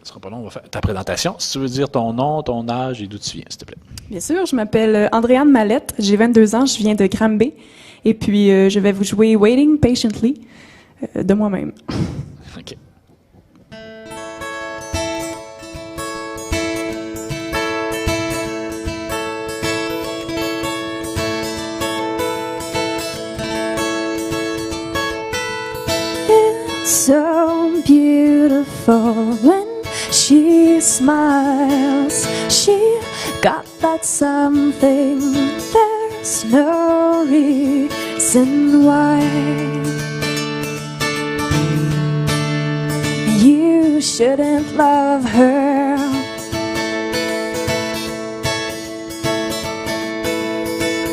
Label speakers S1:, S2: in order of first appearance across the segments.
S1: Ce sera pas long, on va faire ta présentation. Si tu veux dire ton nom, ton âge et d'où tu viens, s'il te plaît.
S2: Bien sûr, je m'appelle Andréane Mallette, j'ai 22 ans, je viens de Granby, et puis je vais vous jouer Waiting Patiently de moi-même.
S1: OK.
S2: So beautiful when she smiles. She got that something. There's no reason why you shouldn't love her.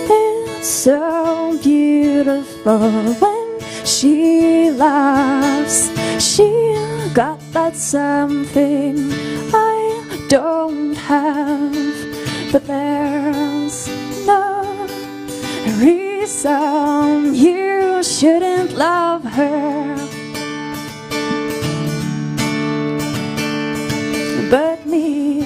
S2: It's so beautiful when she laughs. She got that something I don't have, but there's no reason you shouldn't love her. But me,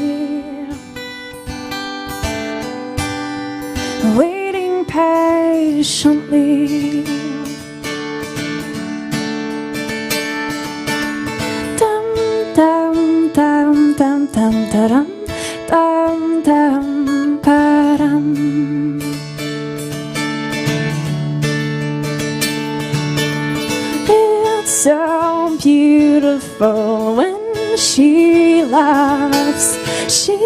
S2: waiting patiently. Dum dum dum dum dum dum dum dum. It's so beautiful when she laughs. She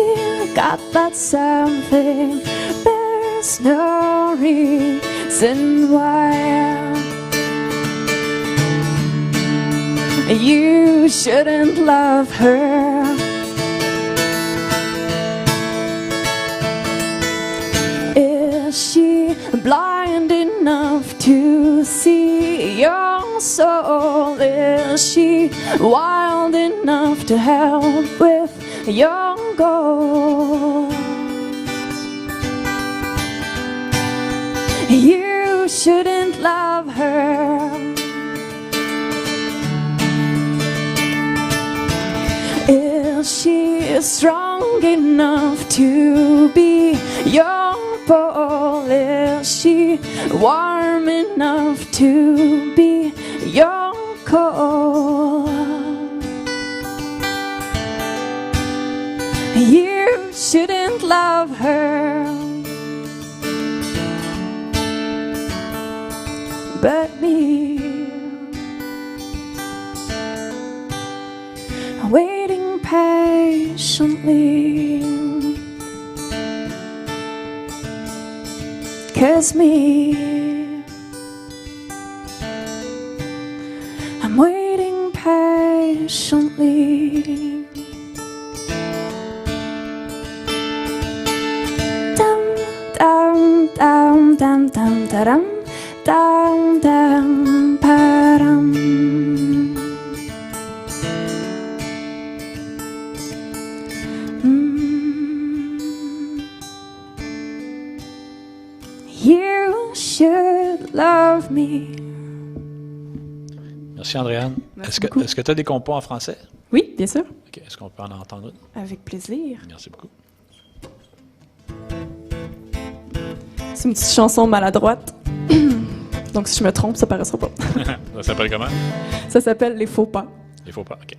S2: got that something. There's no reason why you shouldn't love her. Is she blind enough to see your soul? Is she wild enough to help with your goal? You shouldn't love her. Is she strong enough to be your pole? Is she warm enough to be your coal? You shouldn't love her, but me. Waiting patiently, 'cause me, I'm waiting patiently. Dum dum dum dum dum dum dum dum dum. You should love me.
S1: Merci, Andréane.
S2: Merci
S1: Est-ce
S2: beaucoup.
S1: que tu as des compos en français?
S2: Oui, bien sûr.
S1: OK. Est-ce qu'on peut en entendre une?
S2: Avec plaisir.
S1: Merci beaucoup.
S2: C'est une petite chanson maladroite. Donc si je me trompe, ça paraîtra pas.
S1: Ça s'appelle comment?
S2: Ça s'appelle Les Faux Pas.
S1: Il faut pas. OK.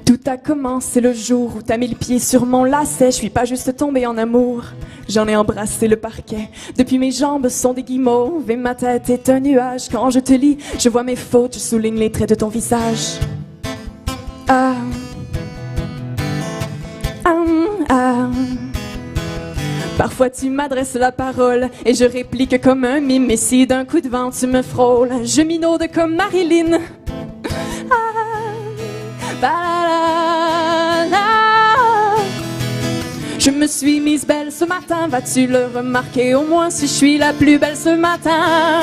S2: Tout a commencé le jour où t'as mis le pied sur mon lacet. Je suis pas juste tombée en amour, j'en ai embrassé le parquet. Depuis mes jambes sont des guimauves et ma tête est un nuage. Quand je te lis, je vois mes fautes, je souligne les traits de ton visage. Ah, ah, ah. Parfois tu m'adresses la parole et je réplique comme un mime. Mais si d'un coup de vent tu me frôles, je minaude comme Marilyn. Je me suis mise belle ce matin, vas-tu le remarquer au moins si je suis la plus belle ce matin?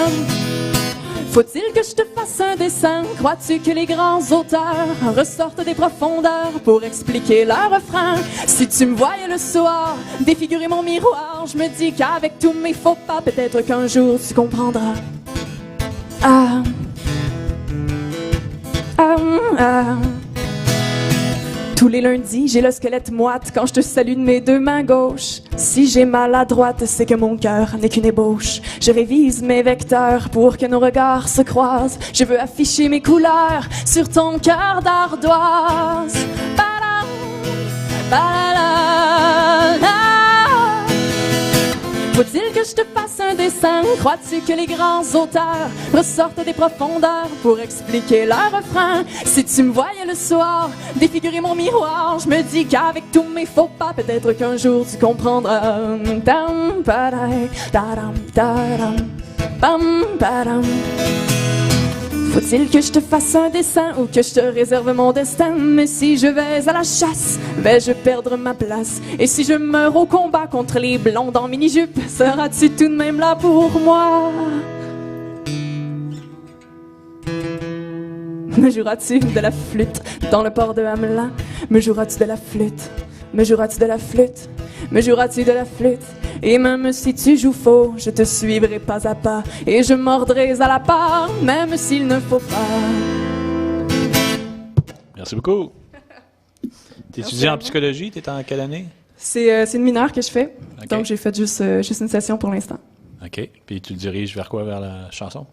S2: Faut-il que je te fasse un dessin? Crois-tu que les grands auteurs ressortent des profondeurs pour expliquer leur refrain? Si tu me voyais le soir défigurer mon miroir, je me dis qu'avec tous mes faux pas, peut-être qu'un jour tu comprendras. Ah, ah, ah. Tous les lundis, j'ai le squelette moite quand je te salue de mes deux mains gauches. Si j'ai mal à droite, c'est que mon cœur n'est qu'une ébauche. Je révise mes vecteurs pour que nos regards se croisent. Je veux afficher mes couleurs sur ton cœur d'ardoise. Badam, badala. Faut-il que je te fasse un dessin? Crois-tu que les grands auteurs ressortent des profondeurs pour expliquer leur refrain? Si tu me voyais le soir défigurer mon miroir, je me dis qu'avec tous mes faux pas, peut-être qu'un jour tu comprendras. Dam, badai, dadam, dadam, bam, badam. Faut-il que je te fasse un dessin ou que je te réserve mon destin? Mais si je vais à la chasse, vais-je perdre ma place? Et si je meurs au combat contre les blondes en mini-jupe, seras-tu tout de même là pour moi? Me joueras-tu de la flûte dans le port de Hamelin? Me joueras-tu de la flûte? Me joueras-tu de la flûte? Me joueras-tu de la flûte? Et même si tu joues faux, je te suivrai pas à pas. Et je mordrai à la part, même s'il ne faut pas.
S1: Merci beaucoup. Tu étudies en psychologie? Tu es en quelle année?
S2: C'est une mineure que je fais.
S1: Okay.
S2: Donc, j'ai fait juste une session pour l'instant.
S1: OK. Puis tu te diriges vers quoi? Vers la chanson?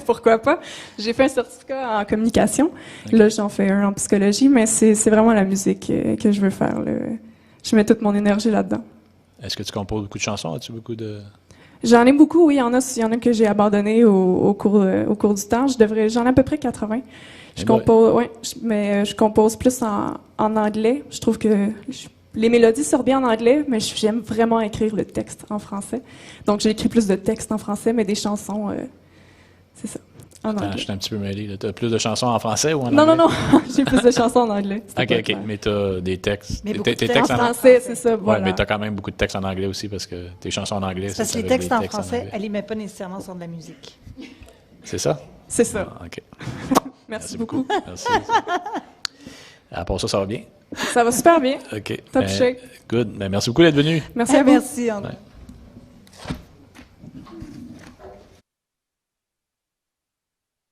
S2: Pourquoi pas? J'ai fait un certificat en communication.
S1: Okay.
S2: Là, j'en fais un en psychologie, mais c'est vraiment la musique que je veux faire. Là. Je mets toute mon énergie là-dedans.
S1: Est-ce que tu composes beaucoup de chansons? As-tu beaucoup de...
S2: J'en ai beaucoup, oui. Il y en a que j'ai abandonné au cours du temps. J'en ai à peu près 80. Je compose plus en anglais. Je trouve que les mélodies sortent bien en anglais, mais j'aime vraiment écrire le texte en français. Donc, j'ai écrit plus de textes en français, mais des chansons, c'est ça, en anglais.
S1: Je suis un petit peu mêlé. Tu as plus de chansons en français ou en
S2: Non,
S1: anglais?
S2: non, non. J'ai plus de chansons en anglais.
S1: OK. Mais tu as des textes.
S3: Mais
S1: Tes
S3: textes
S2: en français, c'est ça, voilà.
S1: Oui, mais tu as quand même beaucoup de textes en anglais aussi, parce que tes chansons en anglais,
S3: Parce que les textes en français, elle les met pas nécessairement sur de la musique.
S1: C'est ça?
S2: C'est ça.
S1: Ah, OK.
S2: Merci beaucoup.
S1: Merci. À part ça, ça va bien?
S2: Ça va super bien.
S1: OK.
S2: Top shape.
S1: Good. Ben, merci beaucoup d'être venu.
S2: Merci à vous.
S3: Merci, André.
S1: Ouais.